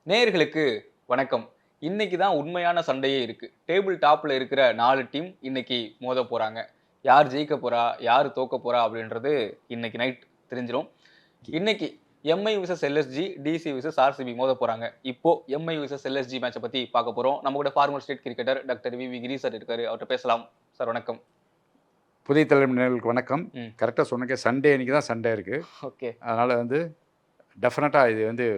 நேயர்களுக்கு வணக்கம். இன்னைக்கு தான் உண்மையான சண்டையே இருக்கு. டேபிள் டாப்ல இருக்கிற 4 டீம் இன்னைக்கு மோத போறாங்க. யார் ஜெயிக்க போறா? யார் தோக்க போறா? அப்படின்றது இன்னைக்கு நைட் தெரிஞ்சிரும். இன்னைக்கு MI versus LSG, DC versus RCB மோத போறாங்க. இப்போ எம்ஐ விசஸ் எல்எஸ்ஜி மேட்ச பத்தி பார்க்க போறோம். நம்ம கூட former state cricketer doctor V Giri sir இருக்காரு. அவர்ட்ட பேசலாம். சார் வணக்கம். புதிய தலைமுறையினருக்கு வணக்கம். ம். கரெக்டாக சொன்னீங்க, சண்டே அன்றைக்கி தான் சண்டே இருக்குது. ஓகே. அதனால் வந்து டெஃபினட்டாக இது வந்து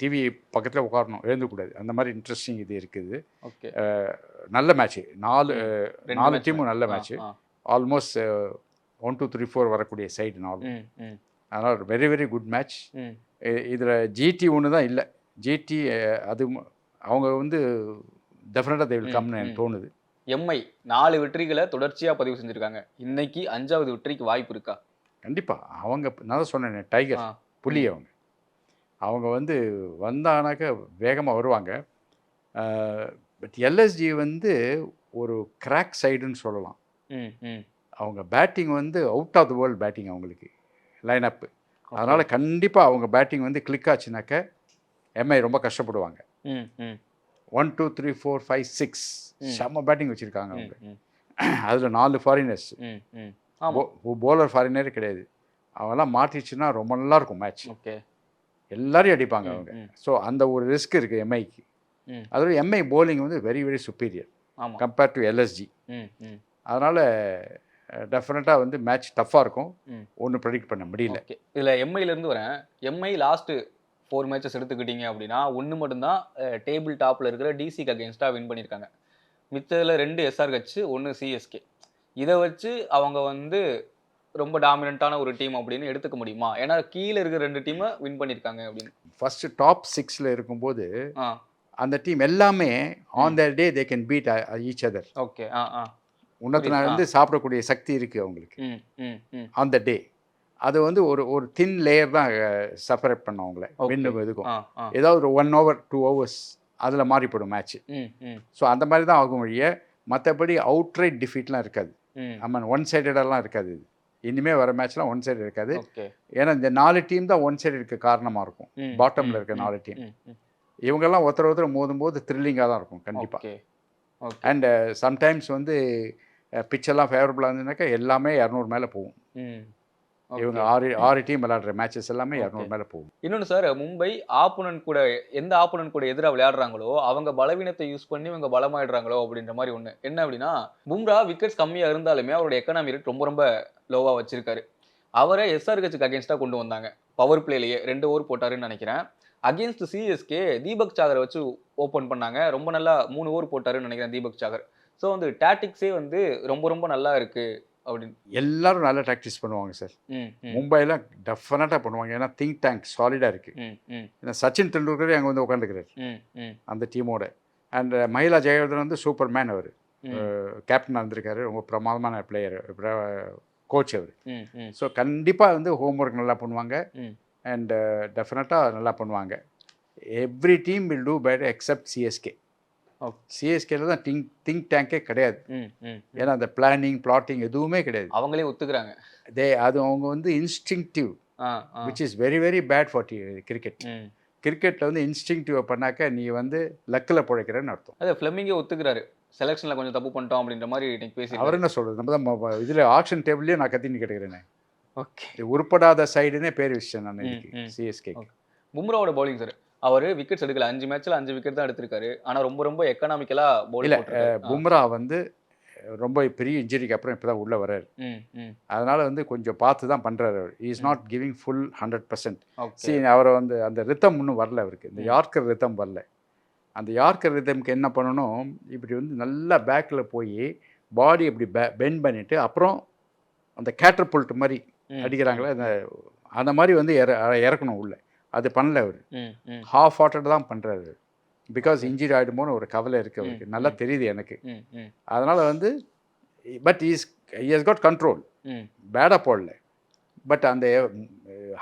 டிவி பக்கத்தில் உட்காரணும், எழுந்தக்கூடாது. அந்த மாதிரி இன்ட்ரெஸ்டிங் இது இருக்குது. ஓகே. நல்ல மேட்ச்சு. நாலு match டீமும் நல்ல மேட்ச்சு. ஆல்மோஸ்ட் 1, 2, 3, 4 வரக்கூடிய சைடு 4. அதனால் வெரி வெரி குட் மேட்ச். இதில் ஜிடி ஒன்று தான் இல்லை. ஜிடி அது அவங்க வந்து டெஃபினட்டாக தே வில் கம்னு எனக்கு தோணுது. எம்ஐ 4 வெற்றிகளை தொடர்ச்சியா பதிவு செஞ்சிருக்காங்க. இன்னைக்கு 5வது வெற்றிக்கு வாய்ப்பு இருக்கா? கண்டிப்பாக. அவங்க நான் தான் சொன்னேன், டைகர் புலி. அவங்க வந்து வந்தானாக்க வேகமாக வருவாங்க. பட் எல்எஸ்ஜி வந்து ஒரு கிராக் சைடுன்னு சொல்லலாம். அவங்க பேட்டிங் வந்து out of the world batting அவங்களுக்கு லைனப்பு. அதனால் கண்டிப்பாக அவங்க பேட்டிங் வந்து கிளிக் ஆச்சுனாக்க எம்ஐ ரொம்ப கஷ்டப்படுவாங்க. 1, 2, 3, 4, 5, 6 செம்ம பேட்டிங் வச்சுருக்காங்க அவங்க. அதில் 4 ஃபாரினர்ஸ். போலர் ஃபாரினரே கிடையாது. அவங்கெல்லாம் மாற்றிச்சுன்னா ரொம்ப நல்லாயிருக்கும் மேட்ச். ஓகே. எல்லாரையும் அடிப்பாங்க அவங்க. ஸோ அந்த ஒரு ரிஸ்க் இருக்குது எம்ஐக்கு. அதோட எம்ஐ போலிங் வந்து very very superior compared to LSG. அதனால் டெஃபினட்டாக வந்து மேட்ச் டஃப்பாக இருக்கும். ஒன்றும் ப்ரெடிக்ட் பண்ண முடியல. இதில் எம்ஐலேருந்து வரேன். எம்ஐ லாஸ்ட்டு 4 மேட்சஸ் எடுத்துக்கிட்டீங்க அப்படின்னா ஒன்று மட்டும்தான் டேபிள் டாப்பில் இருக்கிற டிசிக்கு அகேன்ஸ்டாக வின் பண்ணியிருக்காங்க. மித்ததில் 2 எஸ்ஆர்ஹெச், 1 சிஎஸ்கே. இதை வச்சு அவங்க வந்து ரொம்ப டாமினண்ட்டான ஒரு டீம் அப்படின்னு எடுத்துக்க முடியுமா? ஏன்னா கீழே இருக்கிற 2 டீமை வின் பண்ணியிருக்காங்க அப்படின்னு. ஃபர்ஸ்ட் டாப் 6ல் இருக்கும்போது அந்த டீம் எல்லாமே on the day they can beat each other. Okay. உன்னத்தினா வந்து சாப்பிடக்கூடிய சக்தி இருக்குது அவங்களுக்கு ஆன் த டே. அது வந்து ஒரு தின் லேயர் தான் செப்பரேட் பண்ண அவங்கள வின்னுக்கும் இதுக்கும். ஏதாவது ஒரு 1 hour 2 hours அதில் மாறிப்படும் மேட்ச்சு. ஸோ அந்த மாதிரி தான் ஆகும் வழிய மற்றபடி அவுட்ரைட் டிஃபீட்லாம் இருக்காது. ஆமாம், ஒன் சைடடெல்லாம் இருக்காது. இது இனிமேல் வர மேட்ச்லாம் ஒன் சைடு இருக்காது. ஏன்னா இந்த 4 டீம் தான் ஒன் சைடு இருக்க காரணமாக இருக்கும். பாட்டமில் இருக்க 4 டீம் இவங்கெல்லாம் ஒருத்தர் மோதும்போது த்ரில்லிங்காக தான் இருக்கும் கண்டிப்பாக. அண்ட் சம்டைம்ஸ் வந்து பிச்செல்லாம் ஃபேவரபுளாக இருந்ததுனாக்கா எல்லாமே 200 மேலே போகும். இவங்க 6 டீம் விளையாடுற மேட்சஸ் எல்லாமே 200 மேலே போகும். இன்னொன்று சார், மும்பை ஆப்போனன்ட் கூட எந்த ஆப்போனன்ட் கூட எதிராக விளையாடுறாங்களோ அவங்க பலவீனத்தை யூஸ் பண்ணி இவங்க பலமாயிடுறாங்களோ அப்படின்ற மாதிரி ஒன்று. என்ன அப்படின்னா, பும்ரா விக்கெட்ஸ் கம்மியாக இருந்தாலுமே அவரோட எக்கனாமி ரேட் ரொம்ப ரொம்ப லோவாக வச்சிருக்காரு. அவரை எஸ்ஆர்ஹெச்சுக்கு அகேன்ஸ்டாக கொண்டு வந்தாங்க. பவர் பிளேலேயே 2 ஓவர் போட்டாருன்னு நினைக்கிறேன். அகேன்ஸ்ட் சிஎஸ்கே தீபக் சாகரை வச்சு ஓப்பன் பண்ணாங்க. ரொம்ப நல்லா 3 ஓவர் போட்டாருன்னு நினைக்கிறேன் தீபக் சாகர். ஸோ வந்து டாக்டிக்ஸே வந்து ரொம்ப ரொம்ப நல்லா இருக்கு அப்படின்னு. எல்லாரும் நல்லா ப்ராக்டிஸ் பண்ணுவாங்க சார். மும்பையில் டெஃபினட்டாக பண்ணுவாங்க. ஏன்னா திங்க் டேங்க் சாலிடாக இருக்குது. ஏன்னா சச்சின் தெண்டுல்கரே அங்கே வந்து உட்காந்துக்கிறார் அந்த டீமோட. அண்ட் மஹிலா ஜெயவர்தன் வந்து சூப்பர் மேன். அவர் கேப்டனாக இருந்திருக்காரு. ரொம்ப பிரமாதமான பிளேயர், கோச் அவர். ஸோ கண்டிப்பாக வந்து ஹோம்ஒர்க் நல்லா பண்ணுவாங்க. அண்ட் டெஃபினட்டாக நல்லா பண்ணுவாங்க. Every team will do better except CSK. சிஎஸ்கேல தான் திங்க் டேங்கே கிடையாது. ஏன்னா அந்த பிளாட்டிங் எதுவுமே கிடையாது. அவங்களே ஒத்துக்கிறாங்க. அது அவங்க வந்து instinctive which is very very bad for cricket. கிரிக்கெட்டில் வந்து இன்ஸ்டிங்டிவ் பண்ணாக்க நீ வந்து லக்கில் பிழைக்கிறேன்னு அர்த்தம். அது ஃப்ளெமிங்கே ஒத்துக்கிறாரு. செலெக்ஷனில் கொஞ்சம் தப்பு பண்ணிட்டோம் அப்படின்ற மாதிரி இன்னைக்கு பேசி அவர் என்ன சொல்கிறது, நம்ம தான் இதில் ஆக்ஷன் டேபிள்லேயே நான் கத்தின்னு கேட்டுக்கிறேன். ஓகே, உருப்படாத சைடுன்னே பேர் வச்சேன் நான் சிஎஸ்கே. பும்ராவோட பவுலிங் சார், அவர் விக்கெட்ஸ் எடுக்கல. 5 மேட்ச்ல 5 விக்கெட் தான் எடுத்திருக்காரு. ஆனால் ரொம்ப ரொம்ப எக்கனாமிக்கலாக பவுலிங் போட்டிருக்காரு. பும்ரா வந்து ரொம்ப பெரிய இன்ஜுரிக்கு அப்புறம் இப்போ தான் உள்ளே வர்றாரு. அதனால் வந்து கொஞ்சம் பார்த்து தான் பண்ணுறாரு. அவர் இஸ் நாட் கிவிங் ஃபுல் 100%. அவரை வந்து அந்த ரித்தம் இன்னும் வரல அவருக்கு. இந்த யார்க்கர் ரித்தம் வரல. அந்த யார்க்கர் ரித்தம்க்கு என்ன பண்ணணும், இப்படி வந்து நல்லா பேக்கில் போய் பாடி இப்படி பெண்ட் பண்ணிவிட்டு அப்புறம் அந்த கேட்டர்புல்ட் மாதிரி அடிக்கிறாங்களே அந்த மாதிரி வந்து இறக்கணும் உள்ள. அது பண்ணல அவர். ஹாஃப் ஹார்ட்டட் தான் பண்ணுறாரு. பிகாஸ் இன்ஜுரி ஆகிடுமோன்னு ஒரு கவலை இருக்குது அவருக்கு. நல்லா தெரியுது எனக்கு. அதனால் வந்து பட் ஹஸ் காட் கண்ட்ரோல். பேடாக போடல. பட் அந்த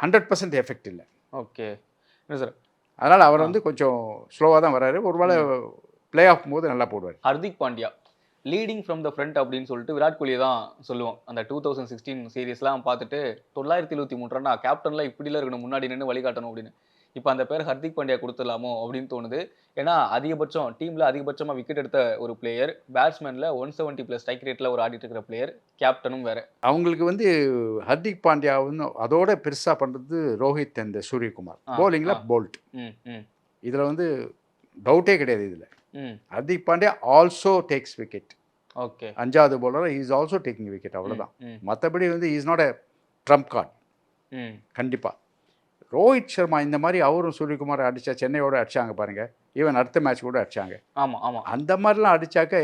100% எஃபெக்ட் இல்லை. Okay sir. அதனால் அவர் வந்து கொஞ்சம் ஸ்லோவாக தான் வர்றாரு. ஒருவேளை பிளே ஆஃப் போது நல்லா போடுவார். Hardik Pandya leading from the front அப்படின்னு சொல்லிட்டு விராட் கோலியை தான் சொல்லுவோம். அந்த 2016 சீரீஸ்லாம் பார்த்துட்டு 923 ரன்னா கேப்டன்லாம் இப்படிலாம் இருக்கணும், முன்னாடி நின்று வழிகாட்டணும் அப்படின்னு. இப்போ அந்த பேர் ஹர்திக் பாண்டியா கொடுத்துடலாமோ அப்படின்னு தோணுது. ஏன்னா அதிகபட்சம் டீம்ல அதிகபட்சமா விக்கெட் எடுத்த ஒரு பிளேயர், பேட்ஸ்மேன்ல 170+ ஸ்ட்ரைக் ரேட்ல ஒரு ஆடிட்டு இருக்கிற பிளேயர், கேப்டனும் வேற. அவங்களுக்கு வந்து ஹர்திக் பாண்டியா வந்து அதோட பெருசா பண்றது ரோஹித் அண்ட் சூரியகுமார். போலிங்ல போல்ட். இதுல வந்து டவுட்டே கிடையாது இதுல. Hardik Pandya also takes wicket. Okay. 5வது bowler is also taking wicket, அவ்வளவுதான். மற்றபடி வந்து is not a trump card. கண்டிப்பா. ரோஹித் சர்மா இந்த மாதிரி அவரும் சூரியகுமார் அடிச்சா சென்னையோட அடிச்சாங்க பாருங்க. ஈவன் அடுத்த மேட்ச் கூட அடிச்சாங்க. ஆமா ஆமா. அந்த மாதிரிலாம் அடிச்சாக்க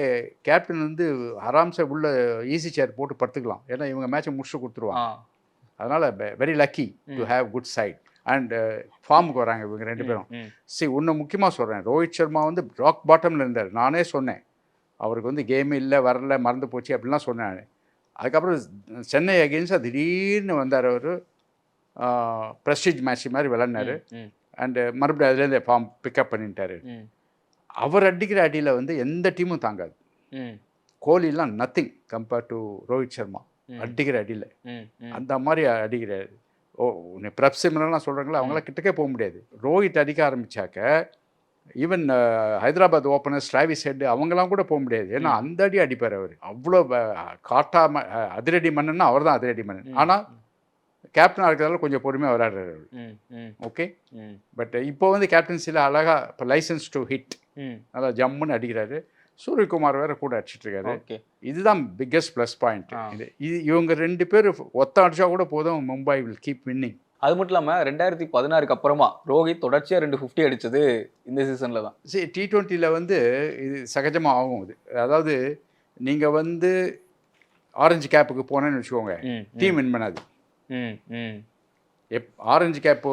கேப்டன் வந்து ஆராம்சே உள்ள ஈஸி சேர் போட்டு படுத்துக்கலாம். ஏன்னா இவங்க மேட்சை முடிச்சு கொடுத்துருவாங்க. அதனால very lucky to have good side and ஃபார்முக்கு வராங்க இவங்க 2 பேரும். ஒன்று முக்கியமாக சொல்கிறேன், ரோஹித் சர்மா வந்து ராக் பாட்டமில் இருந்தார். நானே சொன்னேன் அவருக்கு வந்து கேம் இல்லை, வரல, மறந்து போச்சு அப்படிலாம் சொன்னேன். அதுக்கப்புறம் சென்னை அகெயின்ஸ்டாக திடீர்னு வந்தார். அவர் ப்ரெஸ்டீஜ் மேட்ச் மாதிரி விளையாடினார். அண்டு மறுபடியும் அதுலேருந்து ஃபார்ம் பிக்கப் பண்ணிட்டாரு. அவர் அடிக்கிற அடியில் வந்து எந்த டீமும் தாங்காது. கோலிலாம் nothing compared to Rohit Sharma அடிக்கிற அடியில். அந்த மாதிரி அடிக்கிறாரு. பிரப் சிம்ரன்லாம் சொல்கிறாங்களா, அவங்களாம் கிட்டக்கே போக முடியாது. ரோஹித் அடிக்க ஆரம்பித்தாக்க even Hyderabad opener Travis Head அவங்களாம் கூட போக முடியாது. ஏன்னா அந்த அடி அடிப்பார் அவர். அவ்வளோ காட்டாம அதிரடி மன்னன்னா அவர் தான் அதிரடி மன்னன். ஆனால் கேப்டனாக இருக்கிறதால கொஞ்சம் பொறுமையாக விளையாடுறாரு. ஓகே. பட் இப்போ வந்து கேப்டன்சியில் அழகாக இப்போ லைசன்ஸ் டு ஹிட் நல்லா ஜம்முன்னு அடிக்கிறாரு. சூரியகுமார் வேற கூட அடிச்சிட்டு இருக்காரு. இதுதான் பிக்கஸ்ட் ப்ளஸ் பாயிண்ட். இது இவங்க 2 பேர் ஒத்த அடிச்சா கூட போதும், மும்பை வில் கீப் வின்னிங். அது மட்டும் இல்லாமல் 2016க்கு அப்புறமா ரோஹித் தொடர்ச்சியாக 2 50 அடிச்சது இந்த சீசனில் தான். சரி, T20 வந்து இது சகஜமாக ஆகும். இது அதாவது நீங்கள் வந்து ஆரஞ்சு கேப்புக்கு போனேன்னு வச்சுக்கோங்க, டீம் வின் பண்ணாது. ஆரஞ்சு கேப்பு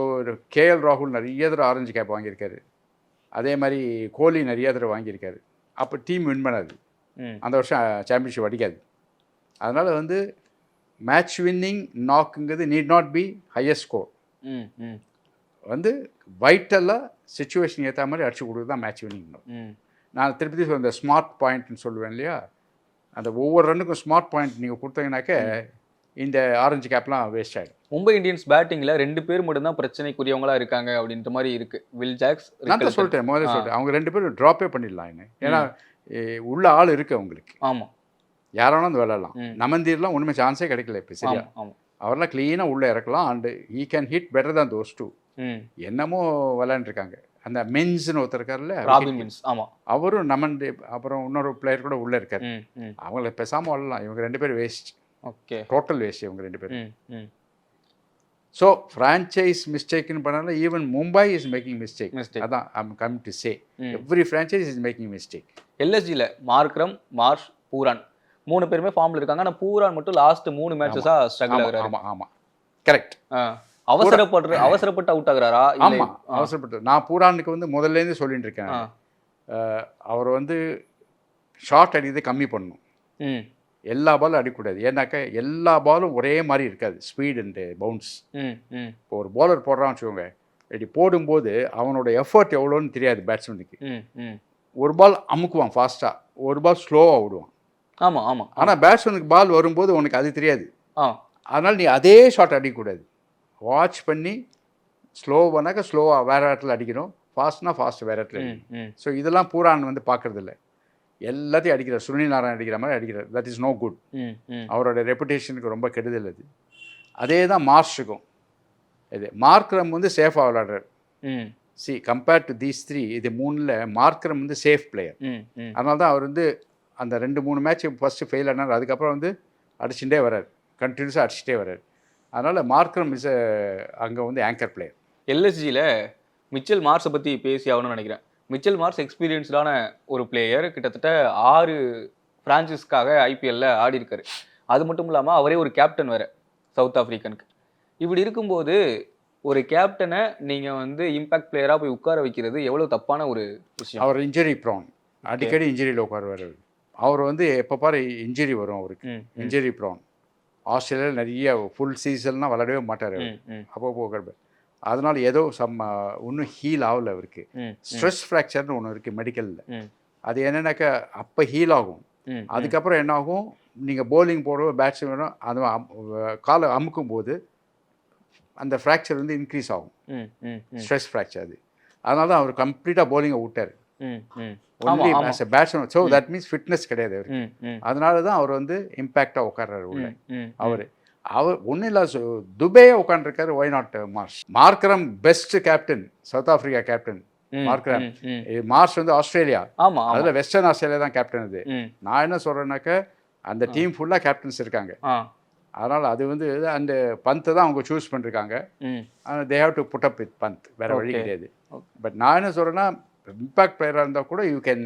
கேஎல் ராகுல் நிறைய தடவை ஆரஞ்சு கேப் வாங்கியிருக்காரு. அதே மாதிரி கோலி நிறைய தடவை வாங்கியிருக்காரு. அப்போ டீம் வின் பண்ணாது. அந்த வருஷம் சாம்பியன்ஷிப் அடிக்காது. அதனால் வந்து மேட்ச் வின்னிங் நாக்குங்கிறது need not be highest score. வந்து வைட்டலாக சுச்சுவேஷன் ஏற்ற மாதிரி அடிச்சு கொடுக்குறது தான் மேட்ச் வின்னிங். நான் திருப்பதி இந்த ஸ்மார்ட் பாயிண்ட்னு சொல்லுவேன் இல்லையா, அந்த ஒவ்வொரு ரன்னுக்கும் ஸ்மார்ட் பாயிண்ட் நீங்கள் கொடுத்தீங்கன்னாக்க இந்த ஆரஞ்சு கேப்லாம் வேஸ்ட் ஆகிடும். மும்பை இந்தியன்ஸ் பேட்டிங்கில் 2 பேர் மட்டும்தான் பிரச்சனைக்குரியவங்களா இருக்காங்க அப்படின்ற மாதிரி இருக்கு. வில் ஜாக்ஸ் நான் தான் சொல்லிட்டேன், முதல்ல சொல்லிட்டேன், அவங்க 2 பேரும் ட்ராப்பே பண்ணிடலாம். ஏன்னா உள்ள ஆள் இருக்கு அவங்களுக்கு. ஆமாம், யாராலும் வந்து விளையாடலாம். நமந்தீர்லாம் ஒன்றுமே சான்ஸே கிடைக்கல இப்போ. சரியா, அவரெல்லாம் க்ளீனாக உள்ளே இறக்கலாம். And he can hit better than those two. என்னமோ விளையாண்டுருக்காங்க. அந்த மென்ஸ்னு ஒருத்தர் இருக்கார்ல, ஆமாம், அவரும் நமந்து, அப்புறம் இன்னொரு பிளேயர் கூட உள்ளே இருக்காரு. அவங்கள பேசாமல் விளையாடலாம். இவங்க 2 பேரும் வேஸ்ட். ஓகே, டோட்டல் வேஸ்ட் இவங்க 2 பேரும். ஸோ ஃப்ரான்ச்சைஸ் மிஸ்டேக்னு பண்ணாலும் even Mumbai is making mistake. அதான் I'm coming to say every franchise is making mistake. எல்எஸ்ஜியில் மார்க்ரம், மார்ஷ், பூரான் 3 பேருமே ஃபார்மில் இருக்காங்க. ஆனால் பூரான் மட்டும் லாஸ்ட் 3 மேட்சஸாக ஸ்ட்ரகிள் ஆகுறாரு. ஆமாம், கரெக்ட். அவசரப்பட்டு அவுட் ஆகுறாரா? ஆமாம், அவசரப்பட்டு. நான் பூரானுக்கு வந்து முதல்லேருந்து சொல்லிட்டு இருக்கேன், அவர் வந்து ஷார்ட் அடிக்கிறதை கம்மி பண்ணணும். எல்லா பாலும் அடிக்கூடாது. ஏன்னாக்கா எல்லா பாலும் ஒரே மாதிரி இருக்காது, ஸ்பீட் அண்டு பவுன்ஸ். இப்போ ஒரு பாலர் போடுறான்னு வச்சுக்கோங்க, இப்படி போடும்போது அவனோட எஃபர்ட் எவ்வளோன்னு தெரியாது பேட்ஸ்மேனுக்கு. ஒரு பால் அமுக்குவான் ஃபாஸ்ட்டாக, ஒரு பால் ஸ்லோவாக விடுவான். ஆமாம். ஆனால் பேட்ஸ்மேனுக்கு பால் வரும்போது உனக்கு அது தெரியாது. அதனால் நீ அதே ஷாட் அடிக்கக்கூடாது. வாட்ச் பண்ணி ஸ்லோ பண்ணாக்க ஸ்லோவாக வேறு இடத்துல அடிக்கணும், ஃபாஸ்ட்னா ஃபாஸ்ட் வேறு இடத்துல அடிக்கணும். ஸோ இதெல்லாம் பூரான் வந்து பார்க்குறதில்ல. எல்லாத்தையும் அடிக்கிறார், சுனில் நாராயண் அடிக்கிற மாதிரி அடிக்கிறார். That is no good. அவரோட ரெப்புடேஷனுக்கு ரொம்ப கெடுதல் அது. அதே தான் மார்ஷுக்கும். இது மார்க்ரம் வந்து சேஃபாக விளையாடுறாரு. கம்பேர்ட் டு தீஸ் 3, இது 3ல் மார்க்ரம் வந்து சேஃப் பிளேயர். அதனால தான் அவர் வந்து அந்த 2-3 மேட்ச் ஃபஸ்ட்டு ஃபெயில் ஆனார். அதுக்கப்புறம் வந்து அடிச்சுட்டே வர்றார், கண்டினியூஸாக அடிச்சுட்டே வர்றார். அதனால் மார்க்ரம் இஸ் அங்கே வந்து ஆங்கர் பிளேயர். எல்எஸ்ஜியில் மிச்சல் மார்ஸை பற்றி பேசி ஆகணும்னு நினைக்கிறேன். மிச்சல் மார்ஸ் எக்ஸ்பீரியன்ஸ்டான ஒரு பிளேயர். கிட்டத்தட்ட 6 ஃப்ரான்ச்சைஸ்க்காக ஐபிஎல்ல ஆடி இருக்காரு. அது மட்டும் இல்லாமல் அவரே ஒரு கேப்டன் வேறு சவுத் ஆஃப்ரிக்கனுக்கு. இப்படி இருக்கும்போது ஒரு கேப்டனை நீங்கள் வந்து இம்பாக்ட் பிளேயராக போய் உட்கார வைக்கிறது எவ்வளோ தப்பான ஒரு விஷயம். அவர் இன்ஜுரி ப்ரான், அடிக்கடி இன்ஜுரியில் உட்காருவார். அவர் வந்து எப்போ பாரு இன்ஜுரி வரும் அவருக்கு. Injury prone. ஆஸ்திரேலியாவில் நிறைய ஃபுல் சீசன்லாம் விளையாடவே மாட்டார். அப்போ உட்காருவார். அதனால் ஏதோ இன்னும் ஹீல் ஆகலை அவருக்கு. ஸ்ட்ரெஸ் ஃப்ராக்சர்னு ஒன்று இருக்குது மெடிக்கலில். அது என்னென்னாக்கா அப்போ ஹீல் ஆகும். அதுக்கப்புறம் என்ன ஆகும், நீங்கள் போலிங் போடுவோம் பேட்ஸ்மேனும் அது காலை அமுக்கும் போது அந்த ஃப்ராக்சர் வந்து இன்க்ரீஸ் ஆகும், ம், ம், ம், ஸ்ட்ரெஸ் ஃப்ராக்சர் அது. அதனால தான் அவர் கம்ப்ளீட்டாக bowling விட்டார். ம், ம். ஒன்லி ஆமா, as a batsman. So that means fitness கிடையாது அவருக்கு. ம், ம், அதனால தான் அவர் வந்து இம்பேக்டாக உட்கார்றாரு உள்ள. ம், ம், அவர் ஒன்றும் இல்லை, துபேயே உட்காந்துருக்காரு. Why not Marsh? Markram best captain, South Africa captain ம், மார்க்ரம். ம், ம். மார்ஷ் வந்து ஆஸ்திரேலியா, ஆமா, ஆமா. அதில் வெஸ்டர்ன் ஆஸ்திரேலியா தான் கேப்டன் அது. ம். நான் என்ன சொல்கிறேன்னாக்க அந்த டீம் ஃபுல்லாக கேப்டன்ஸ் இருக்காங்க. ஆ. அதனால் அது வந்து அந்த பந்தை தான் அவங்க சூஸ் பண்ணிருக்காங்க. ம். They have to put up with Pant, வேறு வழி Okay. கிடையாது. Okay. பட் நான் என்ன சொல்கிறேன்னா, இம்பாக்ட் பிளேயராக இருந்தால் கூட யூ கேன்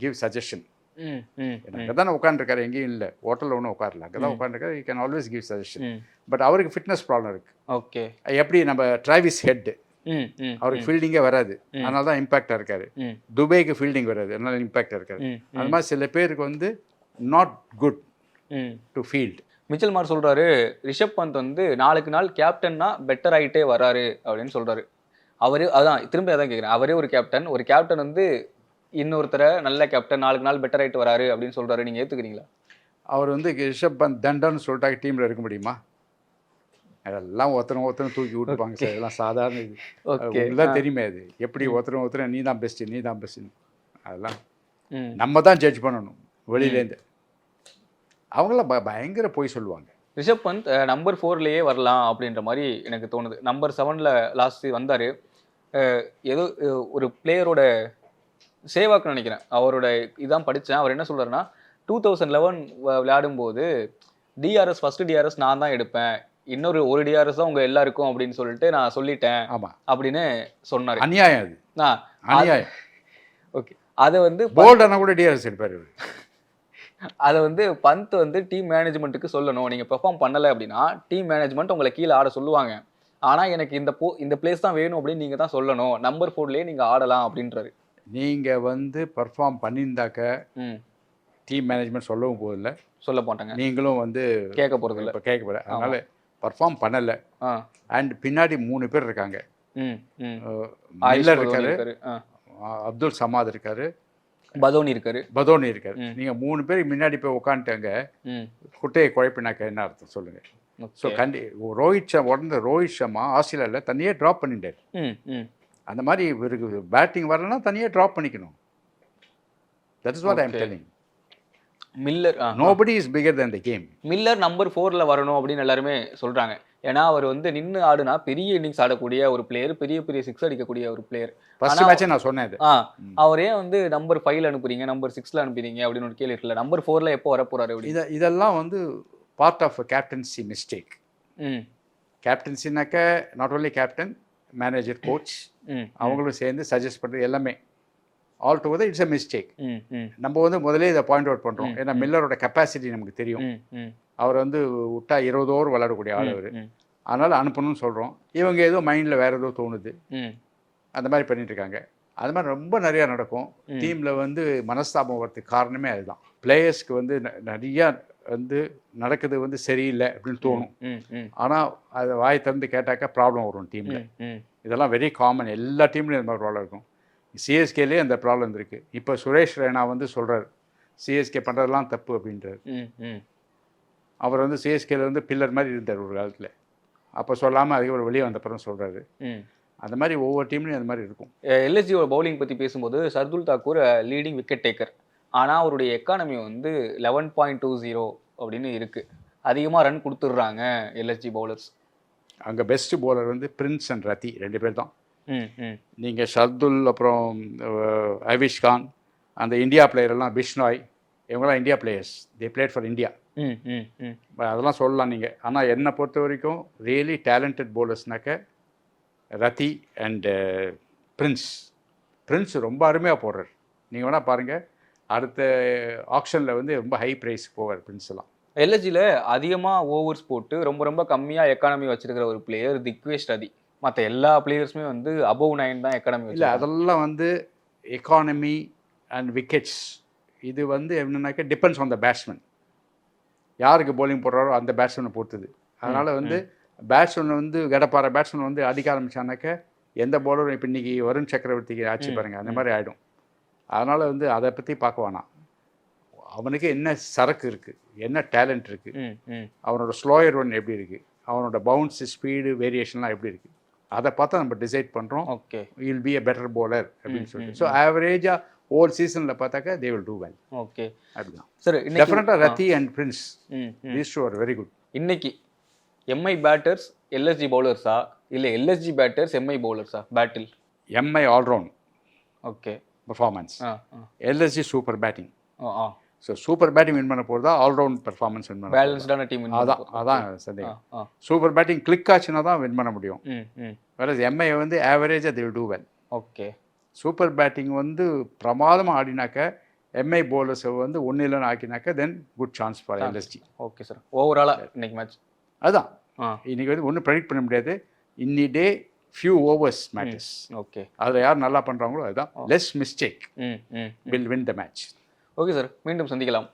கிவ் சஜஷன். ம், ம், அங்கே தானே உட்காந்துருக்காரு, எங்கேயும் இல்லை, ஹோட்டலில் ஒன்றும் உட்காரல, அங்கே தான் உட்காந்துருக்காரு. You can always give suggestion. ம். பட் அவருக்கு ஃபிட்னஸ் ப்ராப்ளம் இருக்குது. ஓகே. எப்படி நம்ம டிராவிஸ் ஹெட், ம், ம், அவருக்கு ஃபீல்டிங்கே வராது, அதனால தான் இம்பாக்டாக இருக்காரு. ம், துபேக்கு ஃபீல்டிங் வராது, அதனால இம்பாக்டாக இருக்காரு. ம், அது மாதிரி சில பேருக்கு வந்து நாட் குட் ம். To field. மிச்சல் மார் சொல்றாரு, ரிஷப் பந்த் வந்து நாளுக்கு நாள் கேப்டன்னா பெட்டர் ஆகிட்டே வராரு அப்படின்னு சொல்றாரு. அவரே அதான் திரும்ப அதான் கேட்குறேன், அவரே ஒரு கேப்டன் வந்து இன்னொருத்தரை நல்ல கேப்டன் நாளுக்கு நாள் பெட்டர் ஆகிட்டு வராரு அப்படின்னு சொல்றாரு. நீங்க ஏத்துக்கிறீங்களா? அவர் வந்து ரிஷப் பந்த் தண்டன்னு சொல்லிட்டாங்க, டீமில் இருக்க முடியுமா? அதெல்லாம் ஒருத்தரும் தூக்கி விட்டுப்பாங்க சார், இதெல்லாம் சாதாரண இது. உங்களுக்கு தெரியுமே அது எப்படி ஒருத்தரும் நீ தான் பெஸ்ட்டு. அதெல்லாம் நம்ம தான் ஜட்ஜ் பண்ணணும் வெளியிலேருந்து. அவங்களாம் பயங்கர போய் சொல்லுவாங்க. ரிஷப் பந்த் நம்பர் 4லயே வரலாம் அப்படின்ற மாதிரி எனக்கு தோணுது. நம்பர் 7ல் லாஸ்ட் வந்தார். ஏதோ ஒரு பிளேயரோட சேவாக்குன்னு நினைக்கிறேன், அவரோட இதான் படித்தேன். அவர் என்ன சொல்கிறாருன்னா, 2011 விளையாடும்போது டிஆர்எஸ் ஃபஸ்ட்டு டிஆர்எஸ் நான் தான் எடுப்பேன், இன்னொரு ஒரு டிஆர்எஸ் தான் உங்கள் எல்லாருக்கும் அப்படின்னு சொல்லிட்டு நான் சொல்லிட்டேன். ஆமாம் அப்படின்னு சொன்னார். அநியாயம் அது, அநியாயம். ஓகே, அதை வந்து போல்டானா கூட டிஆர்எஸ் எடுப்பார். அதை வந்து பந்த் வந்து டீம் மேனேஜ்மெண்ட்டுக்கு சொல்லணும், நீங்கள் பெர்ஃபார்ம் பண்ணலை அப்படின்னா டீம் மேனேஜ்மெண்ட் உங்களை கீழே ஆட சொல்லுவாங்க, ஆனால் எனக்கு இந்த பிளேஸ் தான் வேணும் அப்படின்னு நீங்கள் தான் சொல்லணும், நம்பர் 4லயே நீங்கள் ஆடலாம் அப்படின்றாரு. நீங்கள் வந்து பர்ஃபார்ம் பண்ணியிருந்தாக்க டீம் மேனேஜ்மெண்ட் சொல்லவும் போதில்லை, சொல்ல மாட்டாங்க, நீங்களும் வந்து கேட்க போகிறதில்ல, இப்போ கேட்க போகிற. அதனால் பர்ஃபார்ம் பண்ணலை. அண்ட் பின்னாடி 3 பேர் இருக்காங்க. மில்லர் இருக்காரு, அப்துல் சமாத் இருக்காரு, பதோனி இருக்காரு. நீங்கள் 3 பேர் முன்னாடி போய் உட்காந்துட்டாங்க, குட்டையை குழப்பினாக்க என்ன அர்த்தம் சொல்லுங்கள்? ஸோ ரோஹித் சர்மா ஆஸ்திரேலியாவில் தனியே ட்ராப் பண்ணிட்டார். அந்த மாதிரி இவருக்கு பேட்டிங் வரலன்னா தனியாக ட்ராப் பண்ணிக்கணும். That is what I am telling. Miller nobody is bigger than the game. Miller number 4ல வரணும் அப்படின்னு எல்லாருமே சொல்றாங்க. ஏன்னா அவர் வந்து நின்று ஆடுனா பெரிய இன்னிங்ஸ் ஆடக்கூடிய ஒரு பிளேயர், பெரிய பெரிய சிக்ஸ் அடிக்கக்கூடிய ஒரு பிளேயர். ஃபர்ஸ்ட் மேட்சே நான் சொன்னேன் அது. அவர் ஏன் வந்து நம்பர் 5ல அனுப்புறீங்க, நம்பர் 6ல அனுப்புறீங்க அப்படின்னு ஒரு கேள்வி இருக்குல்ல. நம்பர் 4ல எப்போ வர போறாரு? இதெல்லாம் வந்து பார்ட் ஆஃப் கேப்டன்சி மிஸ்டேக். கேப்டன்சினாக்க not only captain, manager, coach அவங்களும் சேர்ந்து சஜஸ்ட் பண்ணுறது எல்லாமே all together it's a mistake. நம்ம வந்து முதலே இதை பாயிண்ட் அவுட் பண்ணுறோம். ஏன்னா மில்லரோட கெப்பாசிட்டி நமக்கு தெரியும். அவர் வந்து விட்டா 20 ஓவர் விளையாடக்கூடிய ஆள் அவர். அதனால் அனுப்பணும்னு சொல்கிறோம். இவங்க ஏதோ மைண்டில் வேறு ஏதோ தோணுது, அந்த மாதிரி பண்ணிட்டு இருக்காங்க. அது மாதிரி ரொம்ப நிறையா நடக்கும் டீமில். வந்து மனஸ்தாபம் வரதுக்கு காரணமே அதுதான். பிளேயர்ஸ்க்கு வந்து நிறையா வந்து நடக்குது வந்து சரியில்லை அப்படின்னு தோணும். ஆனால் அதை வாய் திறந்து கேட்டாக்கா ப்ராப்ளம் வரும் டீமில். இதெல்லாம் வெரி காமன், எல்லா டீம்லையும் இந்த மாதிரி ப்ராப்ளம் இருக்கும். சிஎஸ்கேலேயே அந்த ப்ராப்ளம் இருக்குது. இப்போ சுரேஷ் ரெய்னா வந்து சொல்கிறார் சிஎஸ்கே பண்ணுறதெல்லாம் தப்பு அப்படின்றார். அவர் வந்து சிஎஸ்கேல வந்து பில்லர் மாதிரி இருந்தார் ஒரு காலத்தில். அப்போ சொல்லாமல் அதுக்கு ஒரு வெளியே வந்த பிறகு சொல்கிறாரு. அந்த மாதிரி ஒவ்வொரு டீம்லையும் அந்த மாதிரி இருக்கும். எல்எஸ்ஜியோட பவுலிங் பற்றி பேசும்போது Shardul Thakur leading wicket taker. ஆனால் அவருடைய எக்கானமி வந்து 11.20 அப்படின்னு இருக்குது. அதிகமாக ரன் கொடுத்துட்றாங்க எல்எஸ்ஜி பவுலர்ஸ். அங்கே பெஸ்ட்டு பவுலர் வந்து பிரின்ஸ் அண்ட் ரத்தி 2 பேர் தான். நீங்கள் ஷர்துல், அப்புறம் ஐவிஷ் கான், அந்த இந்தியா பிளேயரெல்லாம் பிஷ்னாய், இவங்கெல்லாம் India players. They played for India. அதெல்லாம் சொல்லலாம் நீங்கள். ஆனால் என்னை பொறுத்த வரைக்கும் really talented பவுலர்ஸ்னாக்க Rathi and Prince ரொம்ப அருமையாக போடுறார். நீங்கள் வேணால் பாருங்கள், அடுத்த ஆக்ஷனில் வந்து ரொம்ப ஹை ப்ரைஸ் போவார் பிரின்ஸ் எல்லாம். எல்எஸ்ஜியில் அதிகமாக ஓவர்ஸ் போட்டு ரொம்ப ரொம்ப கம்மியாக எக்கானமி வச்சிருக்கிற ஒரு பிளேயர் திக்வேஷ் ரதி. மற்ற எல்லா பிளேயர்ஸுமே வந்து அபவ் 9 தான் எக்கானமி. இல்லை, அதெல்லாம் வந்து எக்கானமி அண்ட் விக்கெட்ஸ் இது வந்து என்னன்னாக்கா டிபெண்ட்ஸ் ஆன் த பேட்ஸ்மேன். யாருக்கு பவுலிங் போடுறாரோ அந்த பேட்ஸ்மேனை பொறுத்துது. அதனால் வந்து பேட்ஸ்மேன் வந்து கடப்பார பேட்ஸ்மேன் வந்து அடிக்க ஆரம்பித்தானாக்க எந்த பவுலரும் இப்போ இன்றைக்கி வருண் சக்கரவர்த்திக்கு ஆட்சி பாருங்கள், அந்த மாதிரி ஆகிடும். அதனால் வந்து அதை பற்றி பார்க்க வேணாம். அவனுக்கு என்ன சரக்கு இருக்குது, என்ன டேலண்ட் இருக்குது, அவனோட ஸ்லோயர் ஒன் எப்படி இருக்குது, அவனோட பவுன்ஸ் ஸ்பீடு வேரியேஷன்லாம் எப்படி இருக்குது அதை பார்த்தா நம்ம டிசைட் பண்ணுறோம். Okay. Will be a better bowler அப்படின்னு சொல்லிட்டு. ஸோ ஆவரேஜாக ஓவர் சீசனில் பார்த்தாக்கா they will do well. Okay. அப்படிதான் சார் டெஃபினட்டாக Rathi and Prince these two are very good. இன்னைக்கு எம்ஐ பேட்டர்ஸ் எல்எஸ்ஜி பவுலர்ஸா இல்லை எல்எஸ்ஜி பேட்டர்ஸ் எம்ஐ பவுலர்ஸா battle? MI all-round okay performance, LSG super batting. So super batting win பண்ண போகிறதா all-round performance win பண்ண பேலன்ஸ்டான team. அதான் சந்தேகம். சூப்பர் பேட்டிங் கிளிக் ஆச்சுன்னா தான் வின் பண்ண முடியும். வேற எம்ஐ வந்து ஆவரேஜாக they will do well. Okay. Super batting வந்து பிரமாதமாக ஆடினாக்க எம்ஐ பவுலர்ஸை வந்து ஒன்று இல்லைன்னு ஆக்கினாக்க then good chance for LSG. Okay sir. ஓவராலாக இன்னைக்கு மேட்ச் அதுதான் இன்னைக்கு வந்து ஒன்றும் ப்ரெடிக்ட் பண்ண முடியாது. இன்னி டே ஃபியூ ஓவர்ஸ் மேட்டர்ஸ். ஓகே. அதில் யார் நல்லா பண்ணுறாங்களோ அதுதான் less mistake will win the match. Okay sir, மீண்டும் சந்திக்கலாம்.